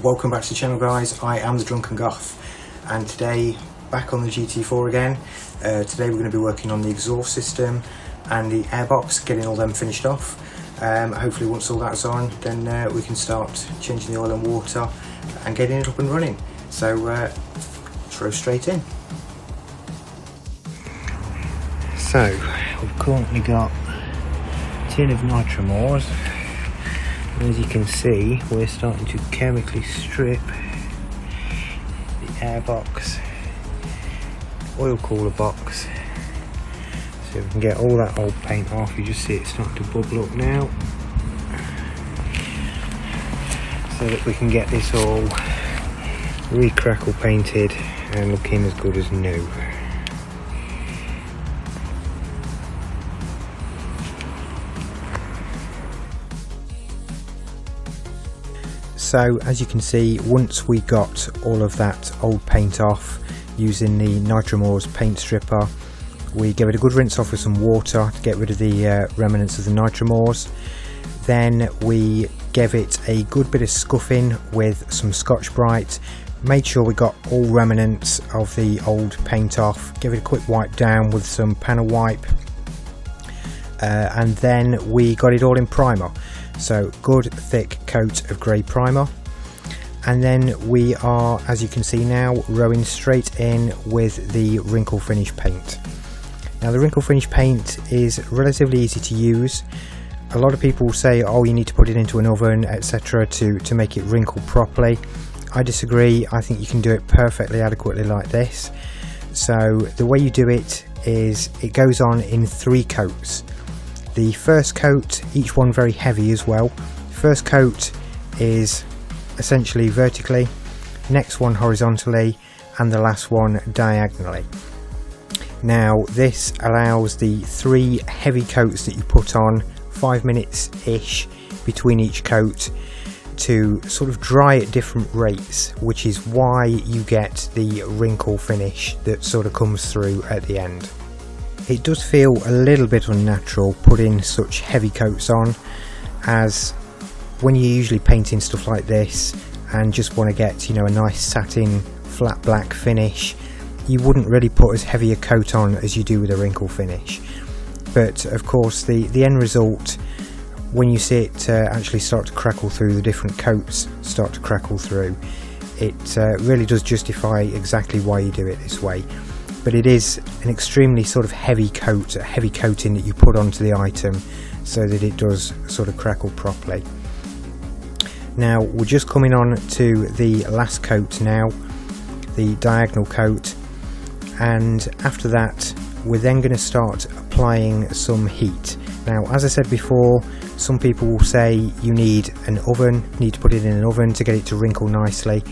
Welcome back to the channel, guys. I am the Drunken Goth, and today back on the GT4 again. Today we're going to be working on the exhaust system and the airbox, getting all them finished off. Hopefully once all that's on, then we can start changing the oil and water and getting it up and running. So throw straight in. So we've currently got a tin of nitromores. As you can see, we're starting to chemically strip the airbox, oil cooler box, so we can get all that old paint off. You just see it starting to bubble up now, so that we can get this all re-crackle painted and looking as good as new. So as you can see, once we got all of that old paint off using the Nitromores paint stripper, we gave it a good rinse off with some water to get rid of the remnants of the Nitromores. Then we gave it a good bit of scuffing with some Scotch-Brite, made sure we got all remnants of the old paint off, gave it a quick wipe down with some panel wipe, and then we got it all in primer. So good thick coat of grey primer, and then we are, as you can see now, rowing straight in with the wrinkle finish paint. Now the wrinkle finish paint is relatively easy to use. A lot of people say, oh, you need to put it into an oven, etc. to make it wrinkle properly. I disagree. I think you can do it perfectly adequately like this. So the way you do it is it goes on in 3 coats. The first coat, each one very heavy as well. First coat is essentially vertically, next one horizontally, and the last one diagonally. Now this allows the 3 heavy coats that you put on, 5 minutes ish between each coat, to sort of dry at different rates, which is why you get the wrinkle finish that sort of comes through at the end. It does feel a little bit unnatural putting such heavy coats on, as when you're usually painting stuff like this and just want to get, you know, a nice satin flat black finish, you wouldn't really put as heavy a coat on as you do with a wrinkle finish. But of course the end result, when you see it actually start to crackle through, the different coats start to crackle through, it really does justify exactly why you do it this way. But it is an extremely sort of heavy coat, a heavy coating that you put onto the item so that it does sort of crackle properly. Now we're just coming on to the last coat now, the diagonal coat, and after that we're then going to start applying some heat. Now, as I said before, some people will say you need an oven, need to put it in an oven to get it to wrinkle nicely.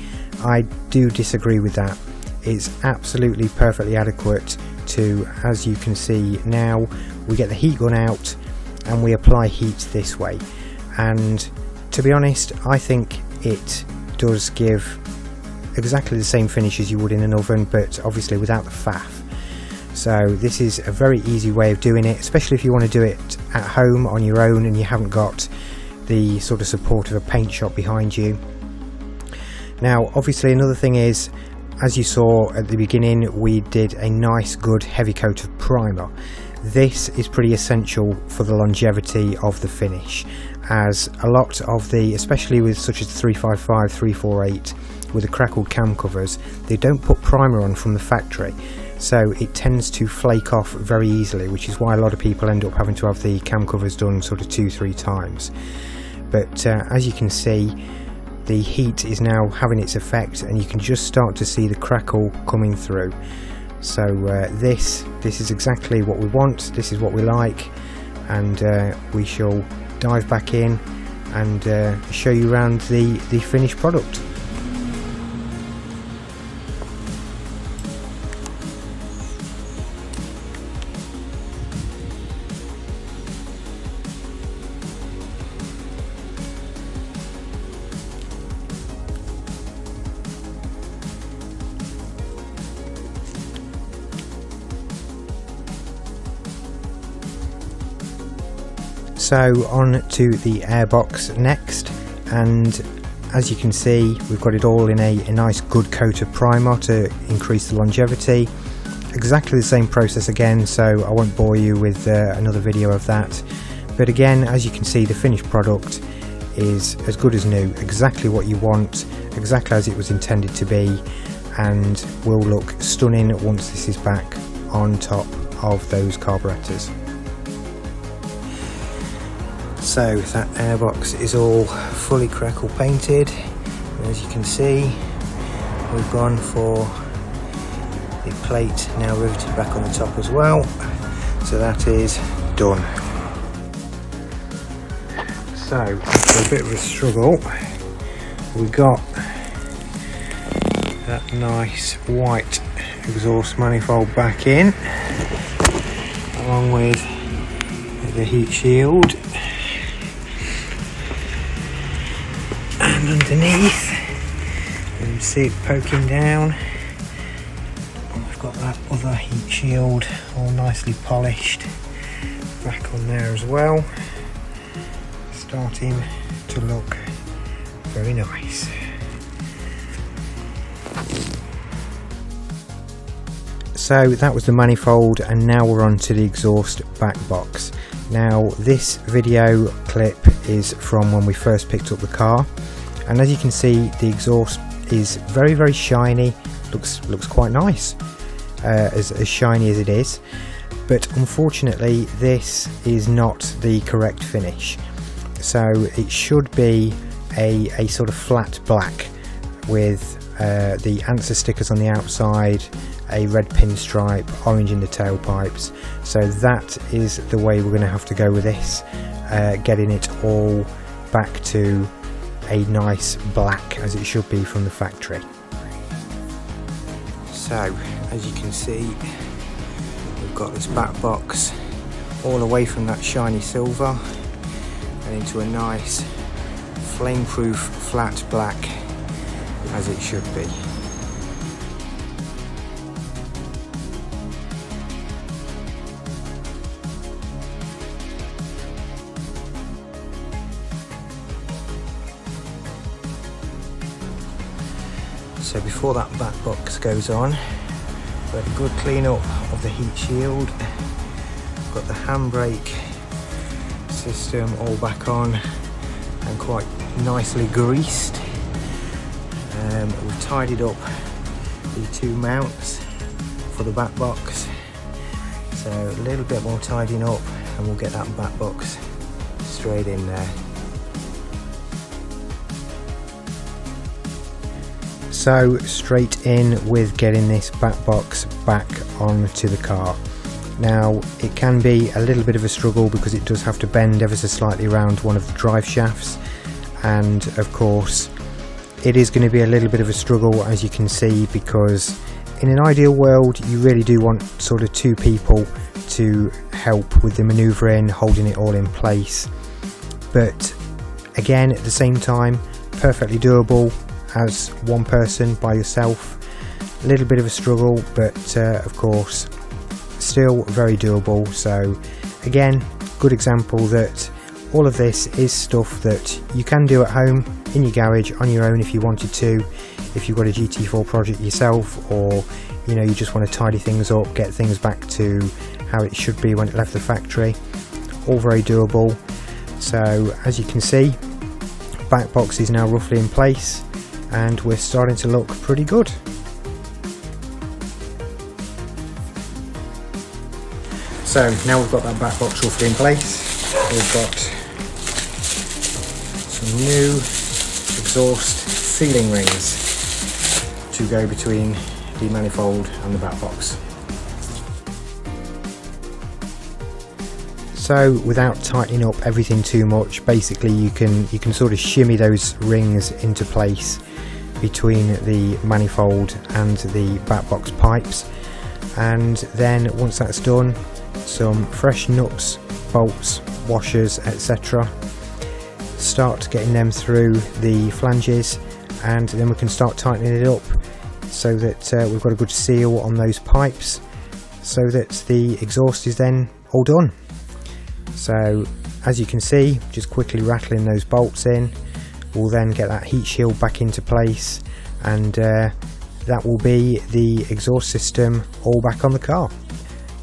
I do disagree with that. It's absolutely perfectly adequate to, as you can see now, we get the heat gun out and we apply heat this way. And to be honest, I think it does give exactly the same finish as you would in an oven, but obviously without the faff. So this is a very easy way of doing it, especially if you want to do it at home on your own and you haven't got the sort of support of a paint shop behind you. Now obviously another thing is, as you saw at the beginning, we did a nice good heavy coat of primer. This is pretty essential for the longevity of the finish, as a lot of the, especially with such as 355, 348, with the crackled cam covers, they don't put primer on from the factory, so it tends to flake off very easily, which is why a lot of people end up having to have the cam covers done sort of 2-3 times. But as you can see, the heat is now having its effect and you can just start to see the crackle coming through. So this is exactly what we want, this is what we like, and we shall dive back in and show you around the finished product. So on to the airbox next, and as you can see, we've got it all in a nice good coat of primer to increase the longevity. Exactly the same process again, so I won't bore you with another video of that. But again, as you can see, the finished product is as good as new, exactly what you want, exactly as it was intended to be, and will look stunning once this is back on top of those carburetors. So that airbox is all fully crackle painted, and as you can see, we've gone for the plate now riveted back on the top as well, so that is done. So after a bit of a struggle, we got that nice white exhaust manifold back in, along with the heat shield, and underneath you can see it poking down. We've got that other heat shield all nicely polished back on there as well, starting to look very nice. So that was the manifold, and now we're on to the exhaust back box. Now this video clip is from when we first picked up the car, and as you can see, the exhaust is very shiny, looks quite nice, as shiny as it is, but unfortunately this is not the correct finish. So it should be a sort of flat black with the answer stickers on the outside, a red pinstripe, orange in the tailpipes. So that is the way we're going to have to go with this, getting it all back to a nice black as it should be from the factory. So as you can see, we've got this back box all away from that shiny silver and into a nice flame-proof flat black as it should be. So before that back box goes on, we've got a good clean up of the heat shield, got the handbrake system all back on and quite nicely greased. We've tidied up the two mounts for the back box, so a little bit more tidying up and we'll get that back box straight in there. So straight in with getting this back box back onto the car. Now it can be a little bit of a struggle because it does have to bend ever so slightly around one of the drive shafts, and of course it is going to be a little bit of a struggle, as you can see, because in an ideal world you really do want sort of two people to help with the manoeuvring, holding it all in place, but again at the same time perfectly doable as one person by yourself. A little bit of a struggle, but of course still very doable. So again, good example that all of this is stuff that you can do at home in your garage on your own if you wanted to, if you've got a GT4 project yourself, or you know, you just want to tidy things up, get things back to how it should be when it left the factory. All very doable. So as you can see, back box is now roughly in place and we're starting to look pretty good. So now we've got that back box roughly in place, we've got some new exhaust sealing rings to go between the manifold and the back box. So without tightening up everything too much, basically you can sort of shimmy those rings into place between the manifold and the back box pipes, and then once that's done, some fresh nuts, bolts, washers, etc. Start getting them through the flanges, and then we can start tightening it up so that we've got a good seal on those pipes, so that the exhaust is then all done. So as you can see, just quickly rattling those bolts in, we'll then get that heat shield back into place, and that will be the exhaust system all back on the car.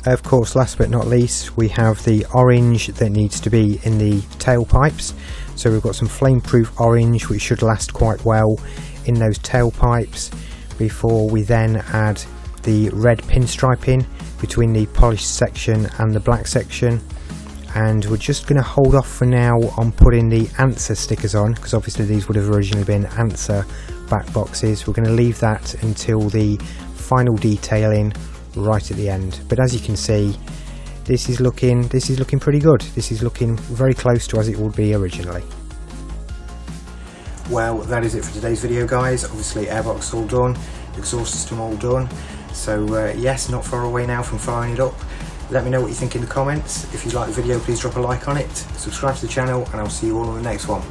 Of course, last but not least, we have the orange that needs to be in the tailpipes. So we've got some flame-proof orange which should last quite well in those tailpipes, before we then add the red pinstriping between the polished section and the black section. And we're just going to hold off for now on putting the answer stickers on, because obviously these would have originally been answer back boxes. We're going to leave that until the final detailing right at the end. But as you can see, this is looking pretty good. This is looking very close to as it would be originally. Well, that is it for today's video, guys. Obviously airbox all done, exhaust system all done, so yes, not far away now from firing it up. Let me know what you think in the comments. If you like the video, please drop a like on it, subscribe to the channel, and I'll see you all on the next one.